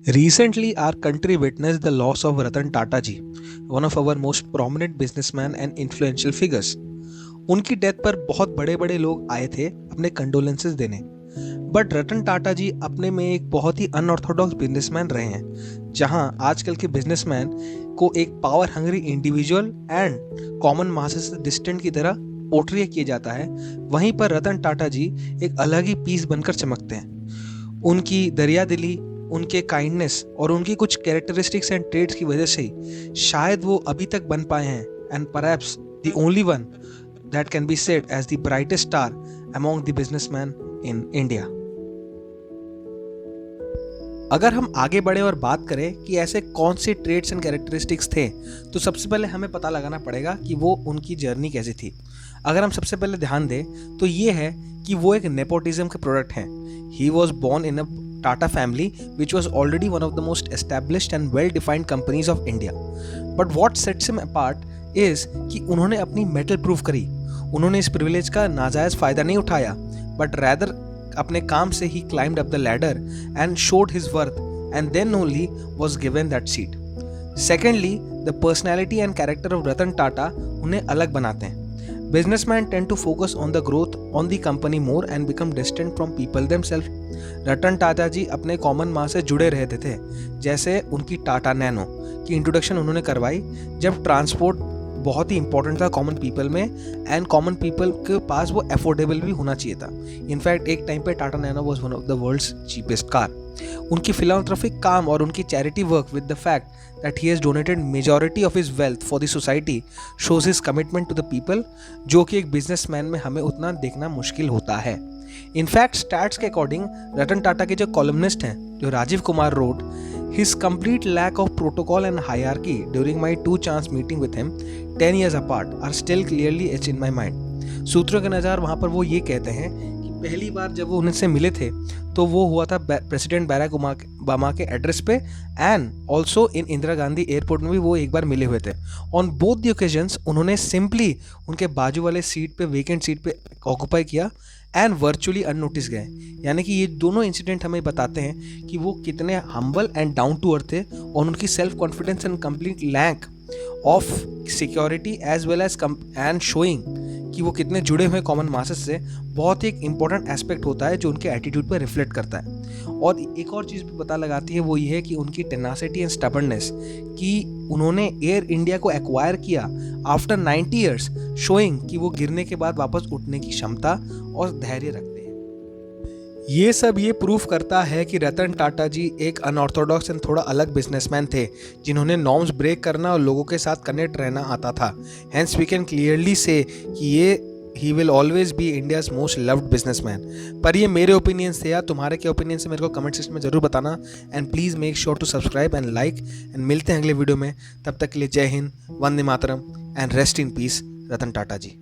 Recently, our country witnessed the loss of Ratan Tata ji, one of our most prominent businessman and influential figures. उनकी death पर बहुत बड़े बड़े लोग आए थे अपने कंडोलेंसेस देने, बट रतन टाटा जी अपने में एक बहुत ही अनऑर्थोडॉक्स बिजनेसमैन रहे हैं, जहां आजकल के बिजनेसमैन को एक power hungry individual and common masses से डिस्टेंट की तरह पोर्ट्रे किया जाता है। वहीं पर रतन टाटा जी एक अलग ही पीस बनकर चमकते हैं। उनकी दरिया दिली, उनके काइंडनेस और उनकी कुछ कैरेक्टरिस्टिक्स एंड ट्रेड्स की वजह से ही शायद वो अभी तक बन पाए हैं and perhaps the only one that can be said as the brightest star among the businessmen in India. अगर हम आगे बढ़े और बात करें कि ऐसे कौन से ट्रेड्स एंड कैरेक्टरिस्टिक्स थे, तो सबसे पहले हमें पता लगाना पड़ेगा कि वो उनकी जर्नी कैसी थी। अगर हम सबसे पहले ध्यान दें तो ये है कि वो एक नेपोटिज्म के प्रोडक्ट हैं। He was born in a Tata family which was already one of the most established and well defined companies of India. But what sets him apart is कि उन्होंने अपनी मेटल प्रूफ करी। उन्होंने इस प्रिविलेज का नाजायज फायदा नहीं उठाया, बट रैदर अपने काम से ही climbed up the ladder and showed his worth and then only was given that seat. Secondly, the personality and character of Ratan Tata उन्हें अलग बनाते हैं। Businessman tend to focus on the growth on the company more and become distant from people themselves. Ratan Tata ji अपने common मां से जुड़े रहते थे, जैसे उनकी टाटा नैनो की इंट्रोडक्शन उन्होंने करवाई जब ट्रांसपोर्ट बहुत ही इंपॉर्टेंट था कॉमन पीपल में, एंड कॉमन पीपल के पास वो अफोर्डेबल भी होना चाहिए था। इनफैक्ट एक टाइम पे Tata nano was one of the world's cheapest car. उनकी फिलैंथ्रोपिक काम और उनकी charity work with the fact that he has donated majority of his wealth for the society shows his commitment to the people, जो कि एक businessman में हमें उतना देखना मुश्किल होता है। इनफैक्ट स्टैट्स के अकॉर्डिंग रतन टाटा के जो कॉलमनिस्ट हैं, जो Rajiv Kumar road, his complete lack of protocol and hierarchy during my 2 chance meeting with him 10 years apart are still clearly etched in my mind। सूत्रों के नज़र वहाँ पर वो ये कहते हैं कि पहली बार जब वो उनसे मिले थे तो वो हुआ था प्रेसिडेंट बैराक ओबामा के एड्रेस पे, and also in Indira Gandhi airport में भी वो एक बार मिले हुए थे। ऑन बोथ द ओकेजन्स उन्होंने सिंपली उनके बाजू वाले सीट पे, वेकेंट सीट पे ऑक्यूपाई किया एंड वर्चुअली अननोटिस गए। यानी कि ये दोनों इंसिडेंट हमें बताते हैं कि वो कितने humble and down to earth थे, और उनकी self confidence and complete lack of security as well as and showing कि वो कितने जुड़े हुए कॉमन मासेस से बहुत ही एक इंपॉर्टेंट एस्पेक्ट होता है जो उनके एटीट्यूड पर रिफ्लेक्ट करता है। और एक और चीज़ भी पता लगाती है, वो ये है कि उनकी टेनासिटी एंड स्टबर्ननेस कि उन्होंने एयर इंडिया को एक्वायर किया आफ्टर 90 ईयर्स, शोइंग कि वो गिरने के बाद वापस उठने की क्षमता और धैर्य रखते हैं। ये सब ये प्रूफ करता है कि रतन टाटा जी एक अनऑर्थोडॉक्स एंड थोड़ा अलग बिजनेसमैन थे, जिन्होंने नॉर्म्स ब्रेक करना और लोगों के साथ कनेक्ट रहना आता था। हेंस वी कैन क्लियरली से कि ये he will always be India's most loved businessman. पर ये मेरे ओपिनियंस थे, या तुम्हारे क्या ओपिनियन से मेरे को कमेंट सेक्शन में जरूर बताना, and please make sure to subscribe and like, and मिलते हैं अगले वीडियो में। तब तक के लिए जय हिंद, वंदे मातरम, and rest in peace Ratan Tata ji.